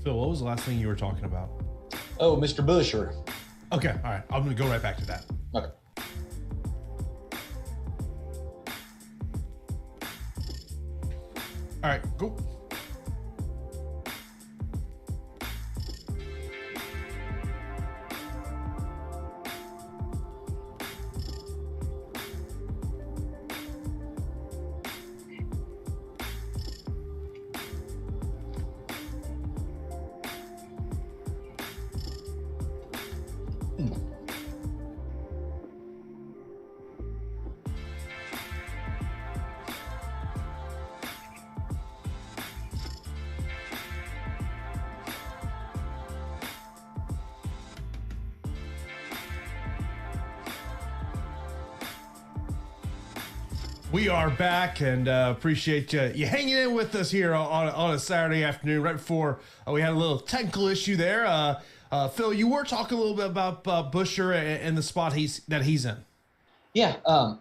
Phil, what was the last thing you were talking about? Oh, Mr. Buscher. Okay, all right. I'm going to go right back to that. Okay. All right, go. We are back, and appreciate you hanging in with us here on a Saturday afternoon, right before we had a little technical issue there. Phil, you were talking a little bit about Buscher and the spot he's in. Yeah. I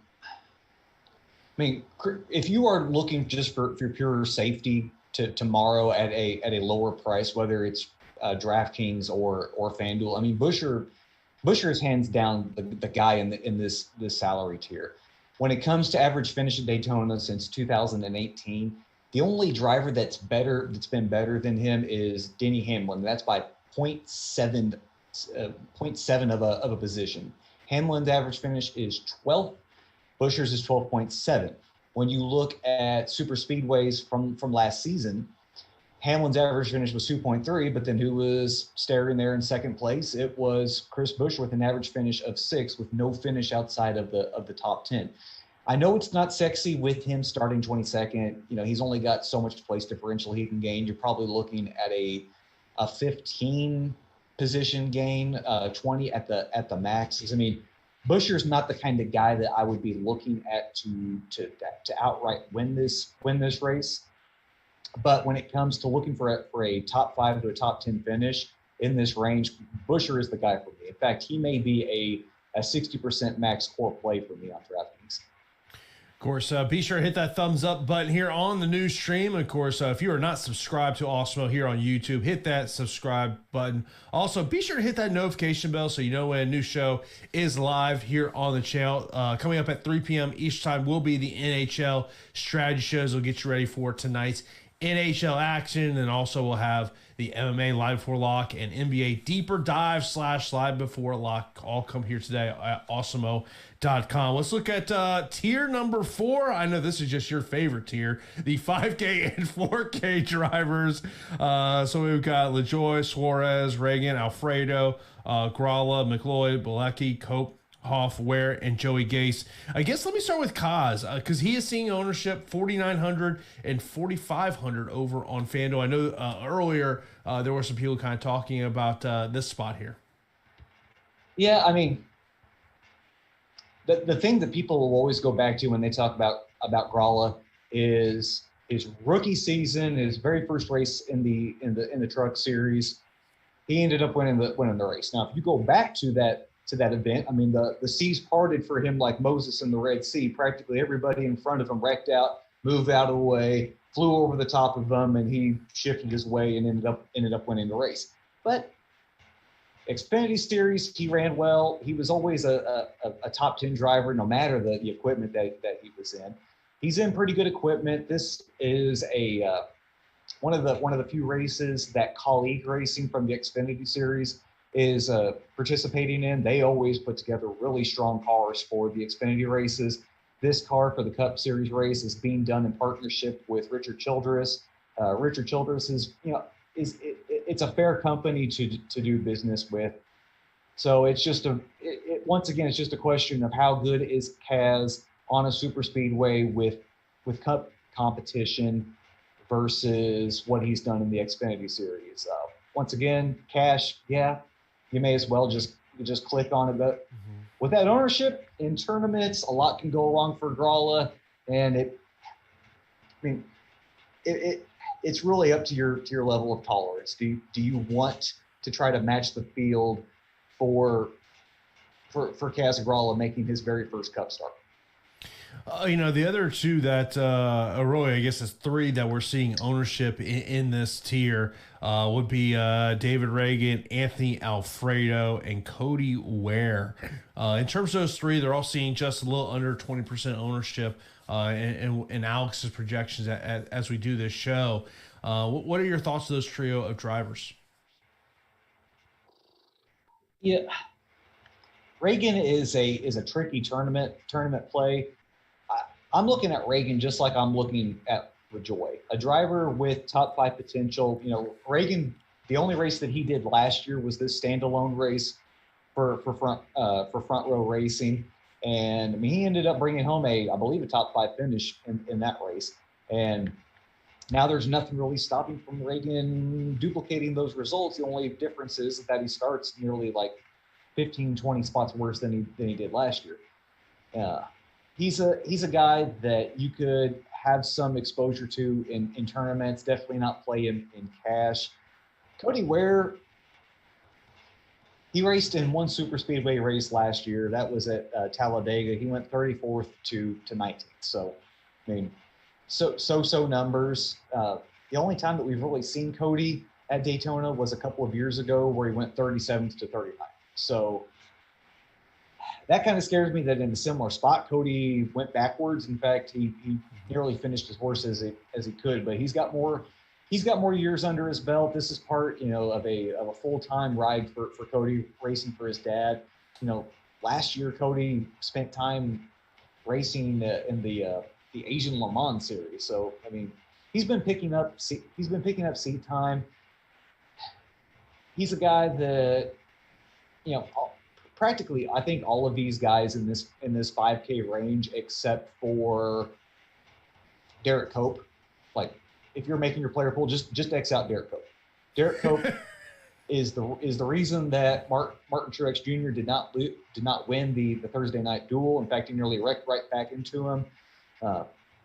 mean, if you are looking just for pure safety tomorrow at a lower price, whether it's DraftKings or FanDuel, I mean, Buscher is hands down the guy in this salary tier. When it comes to average finish at Daytona since 2018, the only driver that's been better than him is Denny Hamlin. That's by 0.7 of a position. Hamlin's average finish is 12th. Buscher's is 12.7. When you look at super speedways from last season, Hamlin's average finish was 2.3, but then who was staring there in second place? It was Chris Buscher with an average finish of 6 with no finish outside of the top 10. I know it's not sexy with him starting 22nd. You know, he's only got so much place differential he can gain. You're probably looking at a 15 position gain, 20 at the max. I mean, Buscher's not the kind of guy that I would be looking at to outright win this race. But when it comes to looking for a top 5 to a top 10 finish in this range, Buscher is the guy for me. In fact, he may be a 60% max core play for me on DraftKings. Of course, be sure to hit that thumbs up button here on the news stream. Of course, if you are not subscribed to Awesemo here on YouTube, hit that subscribe button. Also, be sure to hit that notification bell so you know when a new show is live here on the channel. Coming up at 3 p.m. each time will be the NHL strategy shows. We'll get you ready for tonight's NHL action, and also we'll have the MMA Live Before Lock and NBA Deeper Dive / Live Before Lock all come here today at Awesemo.com. Let's look at tier number 4. I know this is just your favorite tier, the 5K and 4K drivers. So we've got LaJoy, Suarez, Reagan, Alfredo, Gralla, McLeod, Bilecki, Cope, Hoff, Ware, and Joey Gase. I guess let me start with Kaz, because he is seeing ownership 4,900 and 4,500 over on FanDuel. I know earlier there were some people kind of talking about this spot here. Yeah, I mean, the thing that people will always go back to when they talk about Gralla is his rookie season, his very first race in the truck series. He ended up winning the race. Now, if you go back to that event, I mean, the seas parted for him like Moses in the Red Sea. Practically everybody in front of him wrecked out, moved out of the way, flew over the top of them, and he shifted his way and ended up winning the race. But Xfinity Series, he ran well. He was always a top 10 driver, no matter the equipment that he was in. He's in pretty good equipment. This is one of the few races that Colleague Racing from the Xfinity Series is participating in. They always put together really strong cars for the Xfinity races. This car for the Cup Series race is being done in partnership with Richard Childress. Richard Childress is, it's a fair company to do business with. So it's just once again, it's just a question of how good is Kaz on a super speedway with Cup competition versus what he's done in the Xfinity Series. Once again, cash, yeah, you may as well just click on it. But with that ownership in tournaments, a lot can go wrong for Gralla, and it's really up to your level of tolerance. Do you want to try to match the field for Kaz Gralla making his very first Cup start? The other two that, really, I guess it's three that we're seeing ownership in this tier would be David Reagan, Anthony Alfredo, and Cody Ware. In terms of those three, they're all seeing just a little under 20% ownership in Alex's projections as we do this show. What are your thoughts of those trio of drivers? Yeah, Reagan is a tricky tournament play. I'm looking at Reagan just like I'm looking at LaJoie, a driver with top 5 potential. Reagan, the only race that he did last year was this standalone race for front row racing, and I mean he ended up bringing home I believe a top 5 finish in that race, and now there's nothing really stopping from Reagan duplicating those results. The only difference is that he starts nearly like 15, 20 spots worse than he did last year. He's a guy that you could have some exposure to in tournaments, definitely not play in cash. Cody Ware, he raced in one super speedway race last year. That was at Talladega. He went 34th to 19th. So, I mean, so numbers. The only time that we've really seen Cody at Daytona was a couple of years ago where he went 37th to 39th. So that kind of scares me that in a similar spot, Cody went backwards. In fact, he nearly finished as worse as he could, but he's got more years under his belt. This is part, of a full-time ride for Cody, racing for his dad. Last year Cody spent time racing in the Asian Le Mans series. So, I mean, he's been picking up seat time. He's a guy that, practically, I think all of these guys in this 5K range, except for Derek Cope, like if you're making your player pool, just X out Derek Cope. Derek Cope is the reason that Martin Truex Jr. did not win the Thursday night duel. In fact, he nearly wrecked right back into him.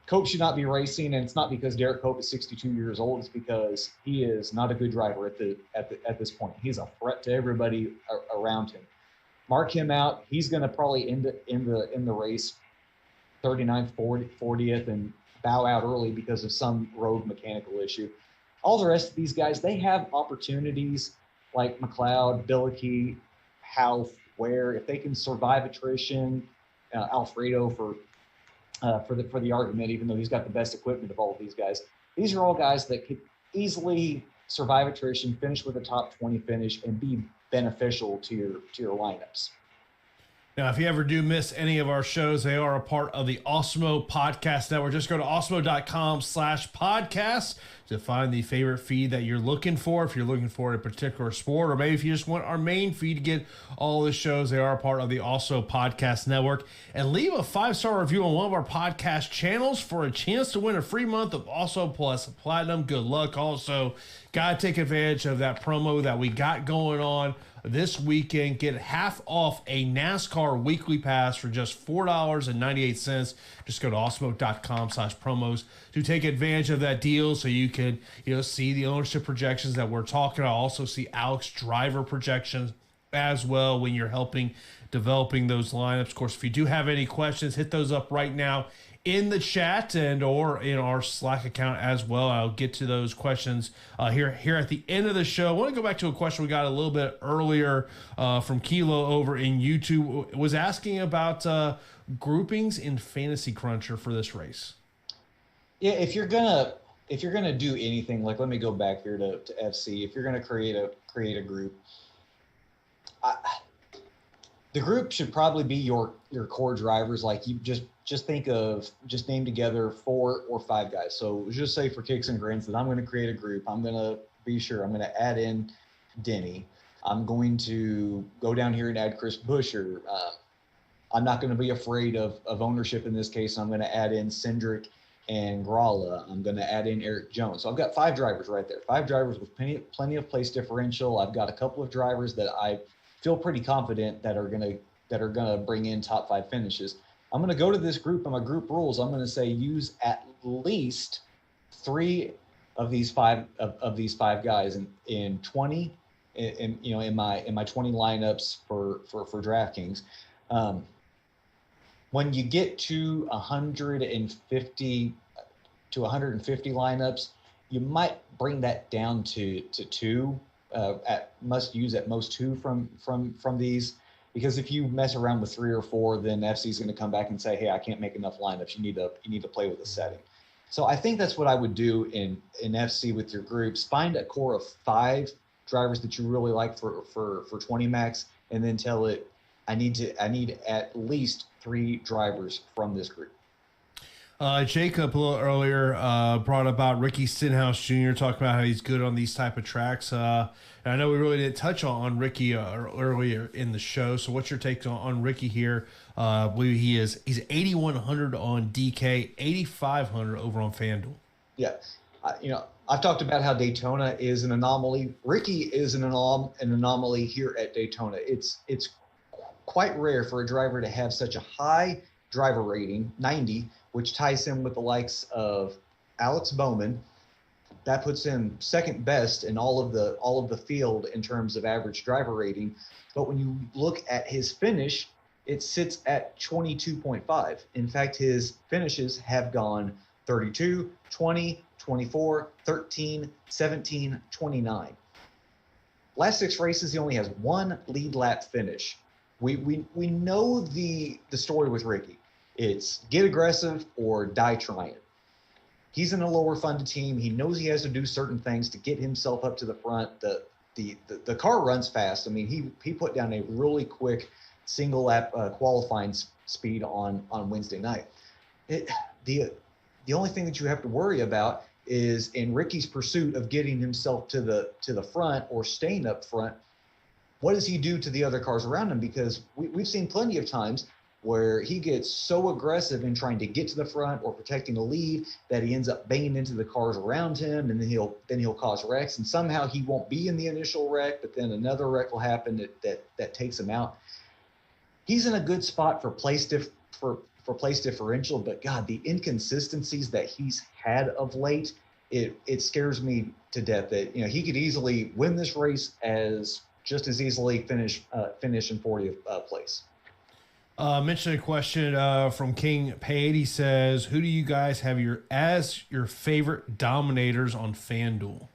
Cope should not be racing, and it's not because Derek Cope is 62 years old. It's because he is not a good driver at this point. He's a threat to everybody around him. Mark him out. He's going to probably end the race 39th, 40th, and bow out early because of some road mechanical issue. All the rest of these guys, they have opportunities like McLeod, Billicky, Houff, Ware. If they can survive attrition, Alfredo for the argument, even though he's got the best equipment of all of these guys. These are all guys that could easily survive attrition, finish with a top 20 finish, and be beneficial to your lineups. Now, if you ever do miss any of our shows, they are a part of the Awesemo Podcast Network. Just go to awesemo.com/podcast to find the favorite feed that you're looking for. If you're looking for a particular sport, or maybe if you just want our main feed to get all the shows, they are a part of the Awesemo Podcast Network. And leave a 5-star review on one of our podcast channels for a chance to win a free month of Awesemo Plus Platinum. Good luck. Also, got to take advantage of that promo that we got going on this weekend. Get half off a NASCAR weekly pass for just $4.98. Just go to awesemo.com/promos to take advantage of that deal, so you can see the ownership projections that we're talking about. Also see Alex driver projections as well when you're developing those lineups. Of course, if you do have any questions, hit those up right now in the chat and or in our Slack account as well. I'll get to those questions here at the end of the show. I want to go back to a question we got a little bit earlier from Kilo over in YouTube. Was asking about groupings in Fantasy Cruncher for this race. Yeah, if you're gonna do anything, like let me go back here to FC. If you're gonna create a group, the group should probably be your core drivers. Like you just name together 4 or 5 guys. So just say for kicks and grins that I'm going to create a group. I'm going to add in Denny. I'm going to go down here and add Chris Buscher. I'm not going to be afraid of ownership in this case. I'm going to add in Cindric and Gralla. I'm going to add in Eric Jones. So I've got 5 drivers right there. 5 drivers with plenty of place differential. I've got a couple of drivers that I feel pretty confident that are going to bring in top 5 finishes. I'm going to go to this group and my group rules. I'm going to say use at least 3 of these 5 guys in 20 in my 20 lineups for DraftKings. when you get to 150 lineups, you might bring that down to two. Must use at most two from these, because if you mess around with 3 or 4, then FC is going to come back and say, hey, I can't make enough lineups. You need to play with a setting. So I think that's what I would do in FC with your groups. Find a core of 5 drivers that you really like for 20 max, and then tell it, I need at least 3 drivers from this group. Jacob a little earlier brought about Ricky Stenhouse Jr., talking about how he's good on these type of tracks. And I know we really didn't touch on Ricky earlier in the show. So what's your take on Ricky here? He's 8,100 on DK, 8,500 over on FanDuel. Yeah, I've talked about how Daytona is an anomaly. Ricky is an anomaly here at Daytona. It's quite rare for a driver to have such a high driver rating, 90, which ties him with the likes of Alex Bowman. That puts him second best in all of the field in terms of average driver rating. But when you look at his finish, it sits at 22.5. In fact, his finishes have gone 32, 20, 24, 13, 17, 29. Last 6 races, he only has 1 lead lap finish. We know the story with Ricky. It's get aggressive or die trying. He's in a lower funded team. He knows he has to do certain things to get himself up to the front. The car runs fast. I mean, he put down a really quick single lap qualifying speed on Wednesday night. The only thing that you have to worry about is in Ricky's pursuit of getting himself to the front or staying up front. What does he do to the other cars around him? Because we've seen plenty of times where he gets so aggressive in trying to get to the front or protecting a lead that he ends up banging into the cars around him, and then he'll cause wrecks, and somehow he won't be in the initial wreck, but then another wreck will happen that takes him out. He's in a good spot for place differential, but God, the inconsistencies that he's had of late, it scares me to death that he could easily win this race as just as easily finish in 40th place. Mention a question from King Payne. He says, who do you guys have as your favorite Dominators on FanDuel?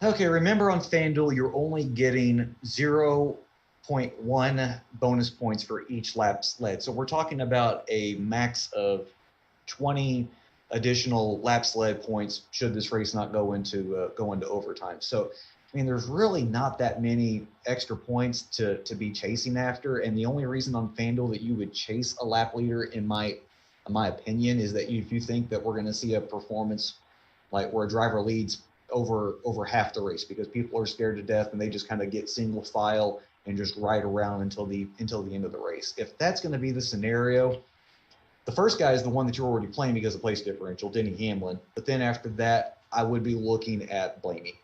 Okay, remember on FanDuel, you're only getting 0.1 bonus points for each lap led. So we're talking about a max of 20 additional lap led points should this race not go into overtime. So I mean, there's really not that many extra points to be chasing after. And the only reason on FanDuel that you would chase a lap leader, in my opinion, is that if you think that we're going to see a performance like where a driver leads over half the race because people are scared to death and they just kind of get single file and just ride around until the end of the race. If that's going to be the scenario, the first guy is the one that you're already playing because of place differential, Denny Hamlin. But then after that, I would be looking at Blaney.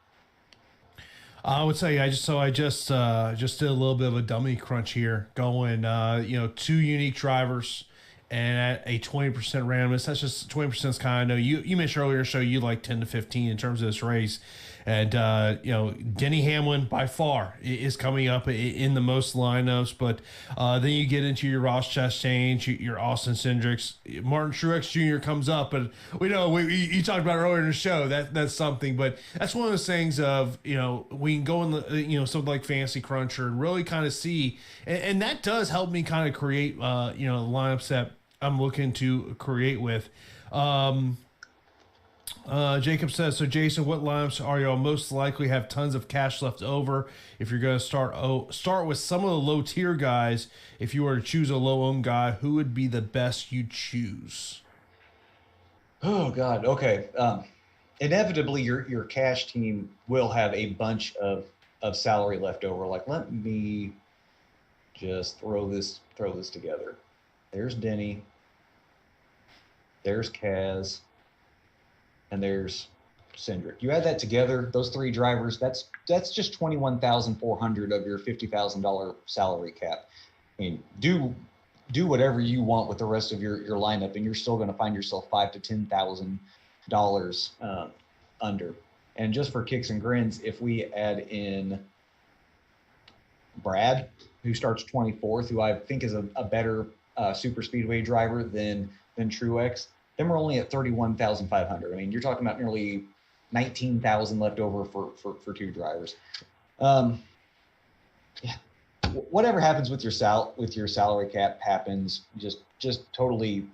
I would say I just did a little bit of a dummy crunch here, going 2 unique drivers and at a 20% randomness. That's just 20% is kind of, I know you mentioned earlier in the show you like 10 to 15 in terms of this race. And, Denny Hamlin by far is coming up in the most lineups. But then you get into your Ross Chastain, your Austin Cindric's, Martin Truex Jr. comes up. But we know you talked about it earlier in the show. That's something. But that's one of those things of, we can go in the, something like Fantasy Cruncher and really kind of see. And that does help me kind of create, lineups that I'm looking to create with. Jacob says, so Jason, what lineups are y'all most likely have tons of cash left over? If you're going to start with some of the low tier guys, if you were to choose a low owned guy, who would be the best you choose? Oh God. Okay. Inevitably your cash team will have a bunch of salary left over. Like, let me just throw this together. There's Denny. There's Kaz. And there's Cindric. You add that together, those 3 drivers, that's just $21,400 of your $50,000 salary cap. I mean, do whatever you want with the rest of your lineup, and you're still going to find yourself $5,000 to $10,000 under. And just for kicks and grins, if we add in Brad, who starts 24th, who I think is a better super speedway driver than Truex. Them are only at 31,500. I mean, you're talking about nearly 19,000 left over for two drivers. Yeah, whatever happens with your salary cap happens. Just totally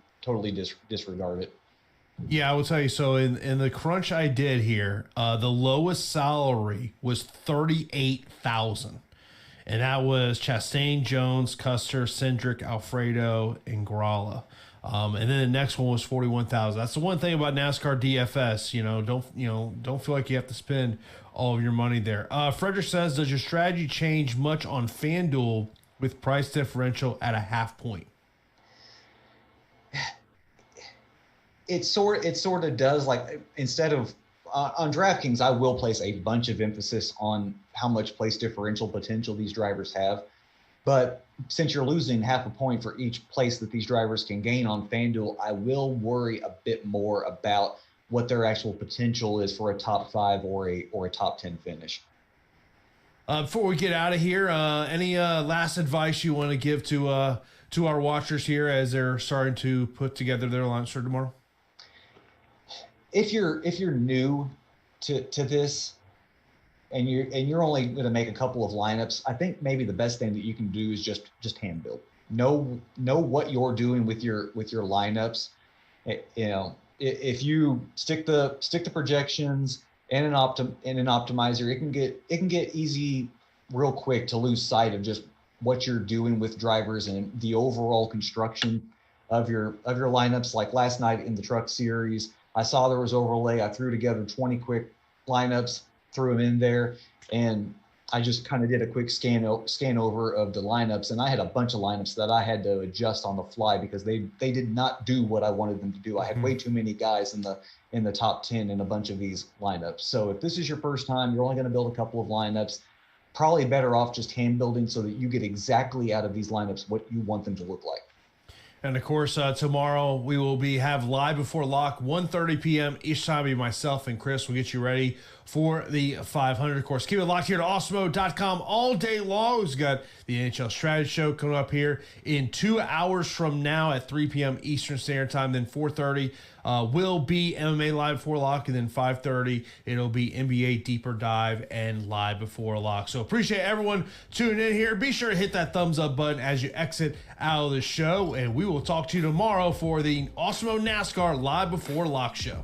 disregard it. Yeah, I will tell you. So in the crunch I did here, the lowest salary was 38,000, and that was Chastain, Jones, Custer, Cindric, Alfredo, and Gralla. And then the next one was 41,000. That's the one thing about NASCAR DFS. Don't feel like you have to spend all of your money there. Frederick says, does your strategy change much on FanDuel with price differential at a half point? It sort of does. Like, instead of on DraftKings, I will place a bunch of emphasis on how much place differential potential these drivers have. But since you're losing half a point for each place that these drivers can gain on FanDuel, I will worry a bit more about what their actual potential is for a top 5 or a top 10 finish. Before we get out of here, any last advice you want to give to our watchers here as they're starting to put together their lineups for tomorrow? If you're new to this, and you're only going to make a couple of lineups, I think maybe the best thing that you can do is just hand build. Know what you're doing with your lineups. If you stick the projections in an optimizer, it can get easy real quick to lose sight of just what you're doing with drivers and the overall construction of your lineups. Like last night in the Truck Series, I saw there was overlay. I threw together 20 quick lineups, threw them in there, and I just kind of did a quick scan over of the lineups, and I had a bunch of lineups that I had to adjust on the fly because they did not do what I wanted them to do. I had way too many guys in the top 10 in a bunch of these lineups. So if this is your first time, you're only going to build a couple of lineups, probably better off just hand building so that you get exactly out of these lineups what you want them to look like. And, of course, tomorrow we will have Live Before Lock, 1:30 p.m. each time. Myself and Chris will get you ready for the 500. Of course, keep it locked here to Awesemo.com all day long. We've got the NHL Strategy Show coming up here in 2 hours from now at 3 p.m. Eastern Standard Time. Then 4:30 will be MMA Live Before Lock. And then 5:30, it'll be NBA Deeper Dive and Live Before Lock. So appreciate everyone tuning in here. Be sure to hit that thumbs up button as you exit out of the show. And we will talk to you tomorrow for the Awesemo NASCAR Live Before Lock show.